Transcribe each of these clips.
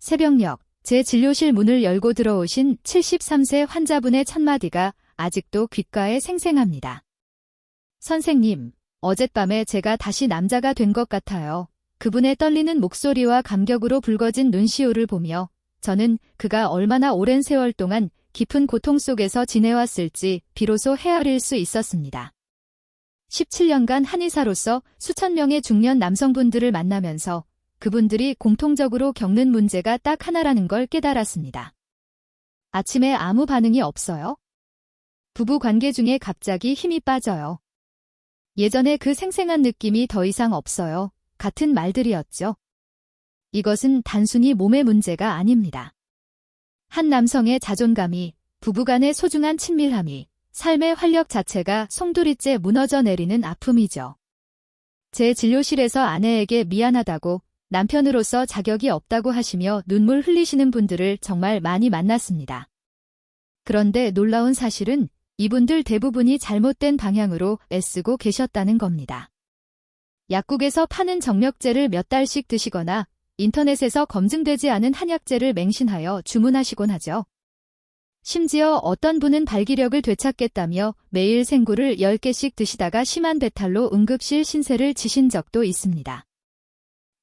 새벽녘 제 진료실 문을 열고 들어오신 73세 환자분의 첫마디가 아직도 귓가에 생생합니다. 선생님, 어젯밤에 제가 다시 남자가 된 것 같아요. 그분의 떨리는 목소리와 감격으로 붉어진 눈시울을 보며 저는 그가 얼마나 오랜 세월 동안 깊은 고통 속에서 지내왔을지 비로소 헤아릴 수 있었습니다. 17년간 한의사로서 수천 명의 중년 남성분들을 만나면서 그분들이 공통적으로 겪는 문제가 딱 하나라는 걸 깨달았습니다. 아침에 아무 반응이 없어요. 부부 관계 중에 갑자기 힘이 빠져요. 예전에 그 생생한 느낌이 더 이상 없어요. 같은 말들이었죠. 이것은 단순히 몸의 문제가 아닙니다. 한 남성의 자존감이, 부부간의 소중한 친밀함이, 삶의 활력 자체가 송두리째 무너져 내리는 아픔이죠. 제 진료실에서 아내에게 미안하다고, 남편으로서 자격이 없다고 하시며 눈물 흘리시는 분들을 정말 많이 만났습니다. 그런데 놀라운 사실은 이분들 대부분이 잘못된 방향으로 애쓰고 계셨다는 겁니다. 약국에서 파는 정력제를 몇 달씩 드시거나 인터넷에서 검증되지 않은 한약재를 맹신하여 주문하시곤 하죠. 심지어 어떤 분은 발기력을 되찾겠다며 매일 생구를 10개씩 드시다가 심한 배탈로 응급실 신세를 지신 적도 있습니다.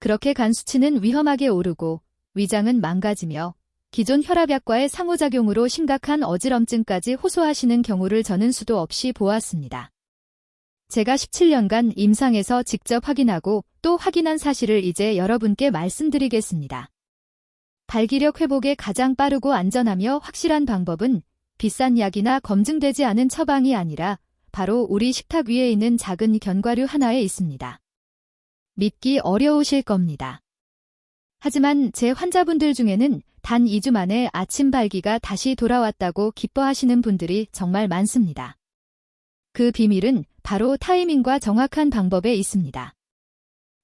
그렇게 간 수치는 위험하게 오르고 위장은 망가지며 기존 혈압약과의 상호작용으로 심각한 어지럼증까지 호소하시는 경우를 저는 수도 없이 보았습니다. 제가 17년간 임상에서 직접 확인하고 또 확인한 사실을 이제 여러분께 말씀드리겠습니다. 발기력 회복에 가장 빠르고 안전하며 확실한 방법은 비싼 약이나 검증되지 않은 처방이 아니라 바로 우리 식탁 위에 있는 작은 견과류 하나에 있습니다. 믿기 어려우실 겁니다. 하지만 제 환자분들 중에는 단 2주 만에 아침 발기가 다시 돌아왔다고 기뻐하시는 분들이 정말 많습니다. 그 비밀은 바로 타이밍과 정확한 방법에 있습니다.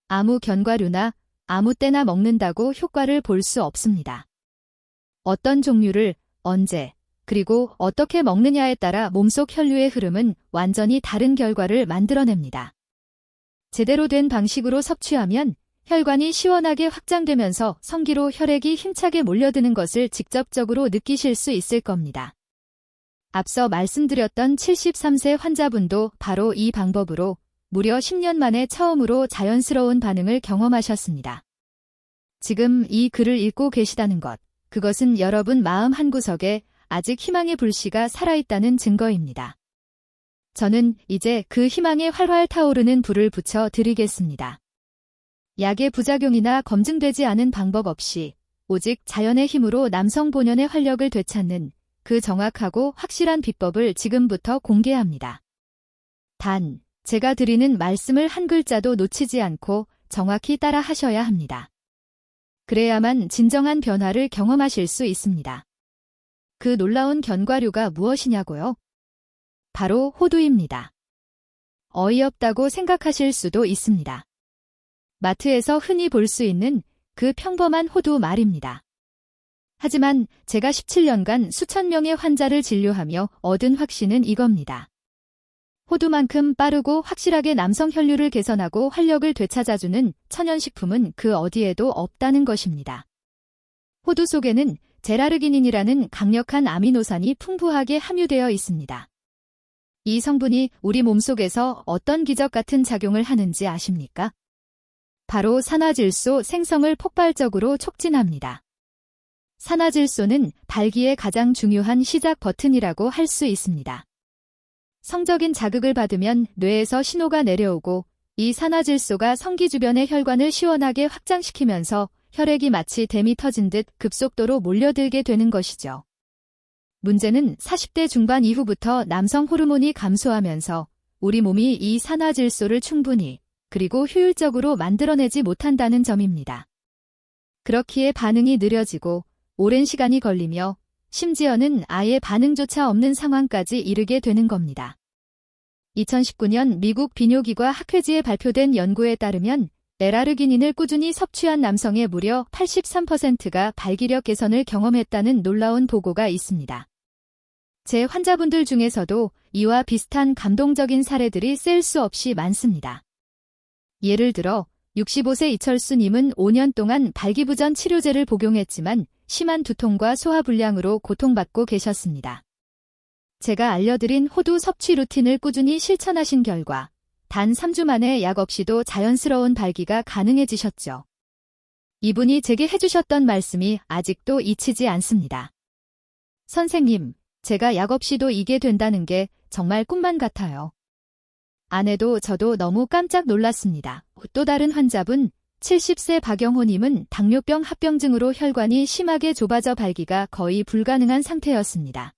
아무 견과류나 아무 때나 먹는다고 효과를 볼 수 없습니다. 어떤 종류를 언제 그리고 어떻게 먹느냐에 따라 몸속 혈류의 흐름은 완전히 다른 결과를 만들어냅니다. 제대로 된 방식으로 섭취하면 혈관이 시원하게 확장되면서 성기로 혈액이 힘차게 몰려드는 것을 직접적으로 느끼실 수 있을 겁니다. 앞서 말씀드렸던 73세 환자분도 바로 이 방법으로 무려 10년 만에 처음으로 자연스러운 반응을 경험하셨습니다. 지금 이 글을 읽고 계시다는 것, 그것은 여러분 마음 한구석에 아직 희망의 불씨가 살아있다는 증거입니다. 저는 이제 그 희망에 활활 타오르는 불을 붙여 드리겠습니다. 약의 부작용이나 검증되지 않은 방법 없이 오직 자연의 힘으로 남성 본연의 활력을 되찾는 그 정확하고 확실한 비법을 지금부터 공개합니다. 단, 제가 드리는 말씀을 한 글자도 놓치지 않고 정확히 따라 하셔야 합니다. 그래야만 진정한 변화를 경험하실 수 있습니다. 그 놀라운 견과류가 무엇이냐고요? 바로 호두입니다. 어이없다고 생각하실 수도 있습니다. 마트에서 흔히 볼 수 있는 그 평범한 호두 말입니다. 하지만 제가 17년간 수천 명의 환자를 진료하며 얻은 확신은 이겁니다. 호두만큼 빠르고 확실하게 남성 혈류를 개선하고 활력을 되찾아주는 천연식품은 그 어디에도 없다는 것입니다. 호두 속에는 제라르기닌이라는 강력한 아미노산이 풍부하게 함유되어 있습니다. 이 성분이 우리 몸속에서 어떤 기적 같은 작용을 하는지 아십니까? 바로 산화질소 생성을 폭발적으로 촉진합니다. 산화질소는 발기의 가장 중요한 시작 버튼이라고 할 수 있습니다. 성적인 자극을 받으면 뇌에서 신호가 내려오고 이 산화질소가 성기 주변의 혈관을 시원하게 확장시키면서 혈액이 마치 댐이 터진 듯 급속도로 몰려들게 되는 것이죠. 문제는 40대 중반 이후부터 남성 호르몬이 감소하면서 우리 몸이 이 산화질소를 충분히 그리고 효율적으로 만들어내지 못한다는 점입니다. 그렇기에 반응이 느려지고 오랜 시간이 걸리며 심지어는 아예 반응조차 없는 상황까지 이르게 되는 겁니다. 2019년 미국 비뇨기과 학회지에 발표된 연구에 따르면 에라르기닌을 꾸준히 섭취한 남성의 무려 83%가 발기력 개선을 경험했다는 놀라운 보고가 있습니다. 제 환자분들 중에서도 이와 비슷한 감동적인 사례들이 셀 수 없이 많습니다. 예를 들어 65세 이철수님은 5년 동안 발기부전 치료제를 복용했지만 심한 두통과 소화불량으로 고통받고 계셨습니다. 제가 알려드린 호두 섭취 루틴을 꾸준히 실천하신 결과 단 3주 만에 약 없이도 자연스러운 발기가 가능해지셨죠. 이분이 제게 해주셨던 말씀이 아직도 잊히지 않습니다. 선생님, 제가 약 없이도 이게 된다는 게 정말 꿈만 같아요. 아내도 저도 너무 깜짝 놀랐습니다. 또 다른 환자분 70세 박영호님은 당뇨병 합병증으로 혈관이 심하게 좁아져 발기가 거의 불가능한 상태였습니다.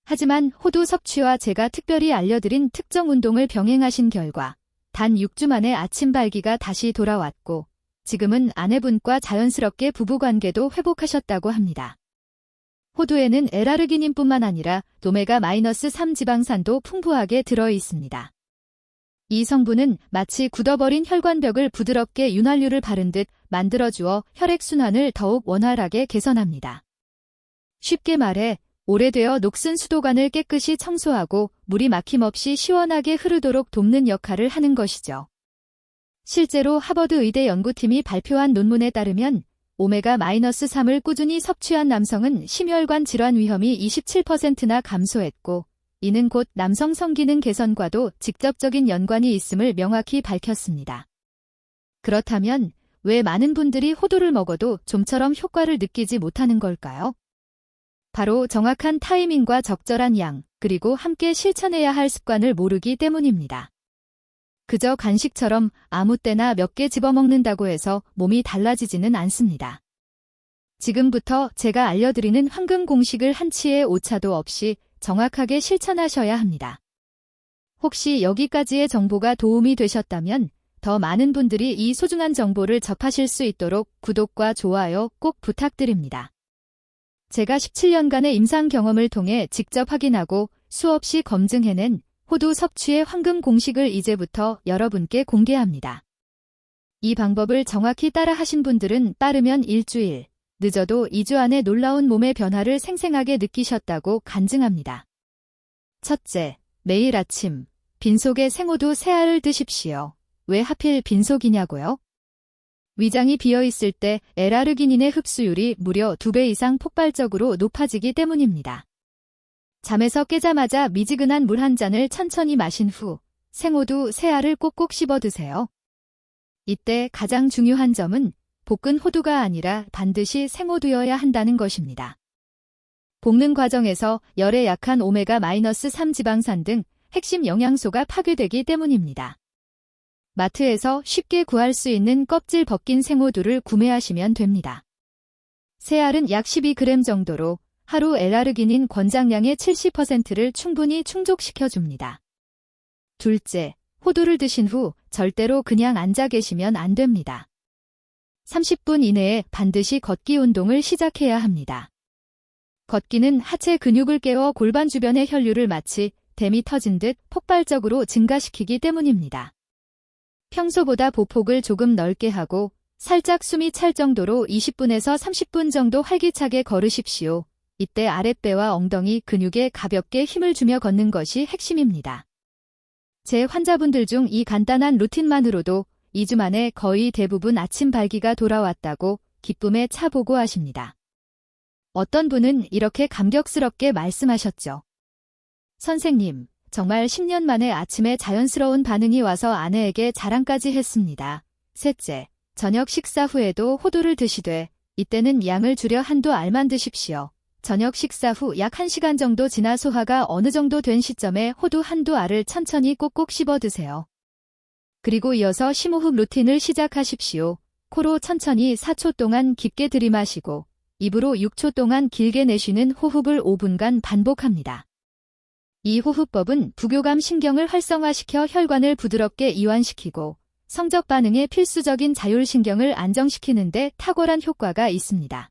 하지만 호두 섭취와 제가 특별히 알려드린 특정 운동을 병행하신 결과 단 6주 만에 아침 발기가 다시 돌아왔고 지금은 아내분과 자연스럽게 부부관계도 회복하셨다고 합니다. 호두에는 L아르기닌뿐만 아니라 오메가-3 지방산도 풍부하게 들어 있습니다. 이 성분은 마치 굳어버린 혈관벽을 부드럽게 윤활유를 바른 듯 만들어주어 혈액순환을 더욱 원활하게 개선합니다. 쉽게 말해 오래되어 녹슨 수도관을 깨끗이 청소하고 물이 막힘없이 시원하게 흐르도록 돕는 역할을 하는 것이죠. 실제로 하버드 의대 연구팀이 발표한 논문에 따르면 오메가-3을 꾸준히 섭취한 남성은 심혈관 질환 위험이 27%나 감소했고 이는 곧 남성 성기능 개선과도 직접적인 연관이 있음을 명확히 밝혔습니다. 그렇다면 왜 많은 분들이 호두를 먹어도 좀처럼 효과를 느끼지 못하는 걸까요? 바로 정확한 타이밍과 적절한 양, 그리고 함께 실천해야 할 습관을 모르기 때문입니다. 그저 간식처럼 아무 때나 몇 개 집어먹는다고 해서 몸이 달라지지는 않습니다. 지금부터 제가 알려드리는 황금 공식을 한치의 오차도 없이 정확하게 실천하셔야 합니다. 혹시 여기까지의 정보가 도움이 되셨다면 더 많은 분들이 이 소중한 정보를 접하실 수 있도록 구독과 좋아요 꼭 부탁드립니다. 제가 17년간의 임상 경험을 통해 직접 확인하고 수없이 검증해낸 호두 섭취의 황금 공식을 이제부터 여러분께 공개합니다. 이 방법을 정확히 따라 하신 분들은 빠르면 일주일, 늦어도 2주 안에 놀라운 몸의 변화를 생생하게 느끼셨다고 간증합니다. 첫째, 매일 아침 빈속에 생호두 3알을 드십시오. 왜 하필 빈속이냐고요? 위장이 비어있을 때 L아르기닌의 흡수율이 무려 2배 이상 폭발적으로 높아지기 때문입니다. 잠에서 깨자마자 미지근한 물 한 잔을 천천히 마신 후 생호두 3알을 꼭꼭 씹어 드세요. 이때 가장 중요한 점은 볶은 호두가 아니라 반드시 생호두여야 한다는 것입니다. 볶는 과정에서 열에 약한 오메가-3 지방산 등 핵심 영양소가 파괴되기 때문입니다. 마트에서 쉽게 구할 수 있는 껍질 벗긴 생호두를 구매하시면 됩니다. 3알은 약 12g 정도로 하루 L아르기닌 권장량의 70%를 충분히 충족시켜줍니다. 둘째, 호두를 드신 후 절대로 그냥 앉아 계시면 안 됩니다. 30분 이내에 반드시 걷기 운동을 시작해야 합니다. 걷기는 하체 근육을 깨워 골반 주변의 혈류를 마치 댐이 터진 듯 폭발적으로 증가시키기 때문입니다. 평소보다 보폭을 조금 넓게 하고 살짝 숨이 찰 정도로 20분에서 30분 정도 활기차게 걸으십시오. 이때 아랫배와 엉덩이 근육에 가볍게 힘을 주며 걷는 것이 핵심입니다. 제 환자분들 중 이 간단한 루틴만으로도 2주 만에 거의 대부분 아침 발기가 돌아왔다고 기쁨에 차 보고하십니다. 어떤 분은 이렇게 감격스럽게 말씀하셨죠. 선생님, 정말 10년 만에 아침에 자연스러운 반응이 와서 아내에게 자랑까지 했습니다. 셋째, 저녁 식사 후에도 호두를 드시되 이때는 양을 줄여 한두 알만 드십시오. 저녁 식사 후 약 1시간 정도 지나 소화가 어느 정도 된 시점에 호두 한두 알을 천천히 꼭꼭 씹어 드세요. 그리고 이어서 심호흡 루틴을 시작하십시오. 코로 천천히 4초 동안 깊게 들이마시고 입으로 6초 동안 길게 내쉬는 호흡을 5분간 반복합니다. 이 호흡법은 부교감 신경을 활성화시켜 혈관을 부드럽게 이완시키고 성적 반응에 필수적인 자율신경을 안정시키는 데 탁월한 효과가 있습니다.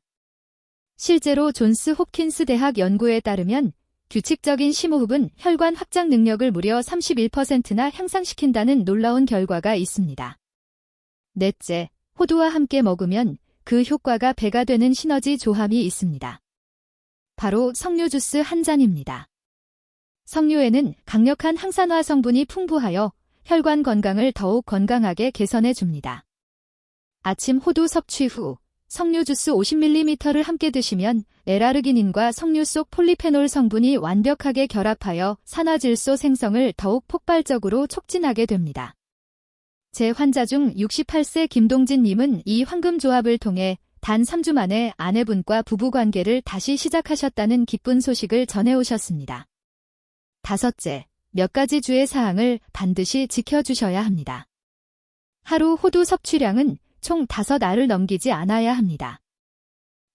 실제로 존스 홉킨스 대학 연구에 따르면 규칙적인 심호흡은 혈관 확장 능력을 무려 31%나 향상시킨다는 놀라운 결과가 있습니다. 넷째, 호두와 함께 먹으면 그 효과가 배가 되는 시너지 조합이 있습니다. 바로 석류 주스 한 잔입니다. 석류에는 강력한 항산화 성분이 풍부하여 혈관 건강을 더욱 건강하게 개선해 줍니다. 아침 호두 섭취 후 석류 주스 50ml를 함께 드시면 L아르기닌과 석류 속 폴리페놀 성분이 완벽하게 결합하여 산화질소 생성을 더욱 폭발적으로 촉진하게 됩니다. 제 환자 중 68세 김동진 님은 이 황금조합을 통해 단 3주 만에 아내분과 부부관계를 다시 시작하셨다는 기쁜 소식을 전해오셨습니다. 다섯째, 몇 가지 주의 사항을 반드시 지켜주셔야 합니다. 하루 호두 섭취량은 총 5알을 넘기지 않아야 합니다.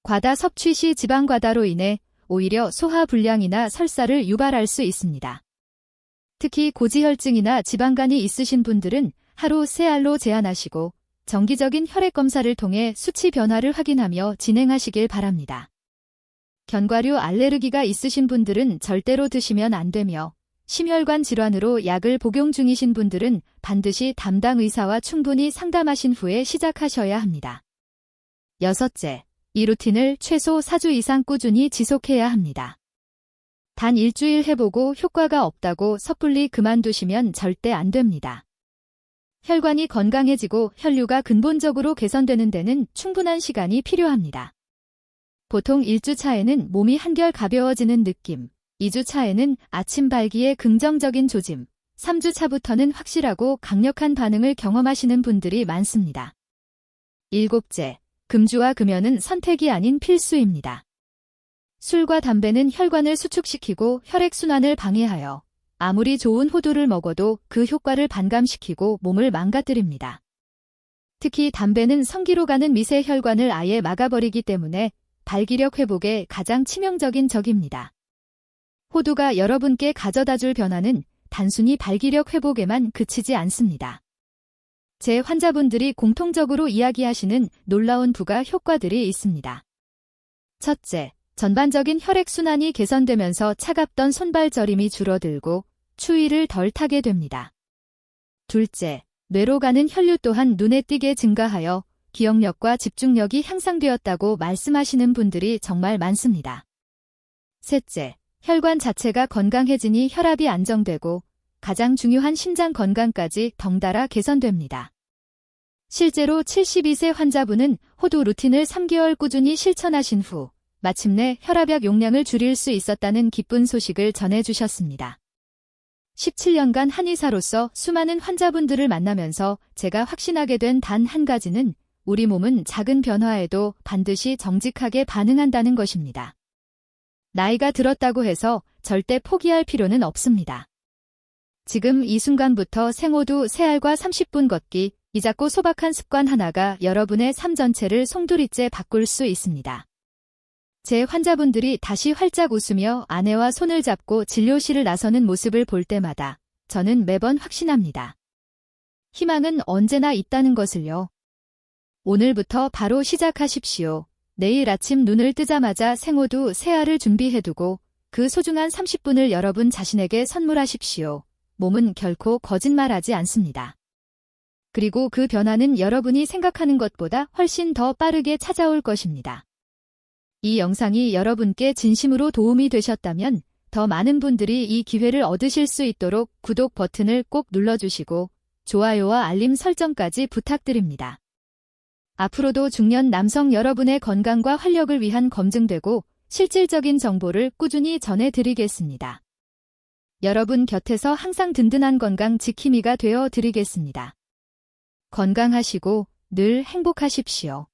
과다 섭취 시 지방 과다로 인해 오히려 소화불량이나 설사를 유발할 수 있습니다. 특히 고지혈증이나 지방간이 있으신 분들은 하루 3알로 제한하시고 정기적인 혈액 검사를 통해 수치 변화를 확인하며 진행하시길 바랍니다. 견과류 알레르기가 있으신 분들은 절대로 드시면 안 되며 심혈관 질환으로 약을 복용 중이신 분들은 반드시 담당 의사와 충분히 상담하신 후에 시작하셔야 합니다. 여섯째, 이 루틴을 최소 4주 이상 꾸준히 지속해야 합니다. 단 일주일 해보고 효과가 없다고 섣불리 그만두시면 절대 안 됩니다. 혈관이 건강해지고 혈류가 근본적으로 개선되는 데는 충분한 시간이 필요합니다. 보통 1주 차에는 몸이 한결 가벼워지는 느낌, 2주 차에는 아침 발기의 긍정적인 조짐, 3주 차부터는 확실하고 강력한 반응을 경험하시는 분들이 많습니다. 일곱째, 금주와 금연은 선택이 아닌 필수입니다. 술과 담배는 혈관을 수축시키고 혈액순환을 방해하여 아무리 좋은 호두를 먹어도 그 효과를 반감시키고 몸을 망가뜨립니다. 특히 담배는 성기로 가는 미세 혈관을 아예 막아버리기 때문에 발기력 회복에 가장 치명적인 적입니다. 호두가 여러분께 가져다줄 변화는 단순히 발기력 회복에만 그치지 않습니다. 제 환자분들이 공통적으로 이야기하시는 놀라운 부가 효과들이 있습니다. 첫째, 전반적인 혈액순환이 개선되면서 차갑던 손발 저림이 줄어들고 추위를 덜 타게 됩니다. 둘째, 뇌로 가는 혈류 또한 눈에 띄게 증가하여 기억력과 집중력이 향상되었다고 말씀하시는 분들이 정말 많습니다. 셋째, 혈관 자체가 건강해지니 혈압이 안정되고 가장 중요한 심장 건강까지 덩달아 개선됩니다. 실제로 72세 환자분은 호두 루틴을 3개월 꾸준히 실천하신 후 마침내 혈압약 용량을 줄일 수 있었다는 기쁜 소식을 전해주셨습니다. 17년간 한의사로서 수많은 환자분들을 만나면서 제가 확신하게 된 단 한 가지는 우리 몸은 작은 변화에도 반드시 정직하게 반응한다는 것입니다. 나이가 들었다고 해서 절대 포기할 필요는 없습니다. 지금 이 순간부터 생호두 3알과 30분 걷기, 이 작고 소박한 습관 하나가 여러분의 삶 전체를 송두리째 바꿀 수 있습니다. 제 환자분들이 다시 활짝 웃으며 아내와 손을 잡고 진료실을 나서는 모습을 볼 때마다 저는 매번 확신합니다. 희망은 언제나 있다는 것을요. 오늘부터 바로 시작하십시오. 내일 아침 눈을 뜨자마자 생호두 3알을 준비해두고 그 소중한 30분을 여러분 자신에게 선물하십시오. 몸은 결코 거짓말하지 않습니다. 그리고 그 변화는 여러분이 생각하는 것보다 훨씬 더 빠르게 찾아올 것입니다. 이 영상이 여러분께 진심으로 도움이 되셨다면 더 많은 분들이 이 기회를 얻으실 수 있도록 구독 버튼을 꼭 눌러주시고 좋아요와 알림 설정까지 부탁드립니다. 앞으로도 중년 남성 여러분의 건강과 활력을 위한 검증되고 실질적인 정보를 꾸준히 전해드리겠습니다. 여러분 곁에서 항상 든든한 건강 지킴이가 되어 드리겠습니다. 건강하시고 늘 행복하십시오.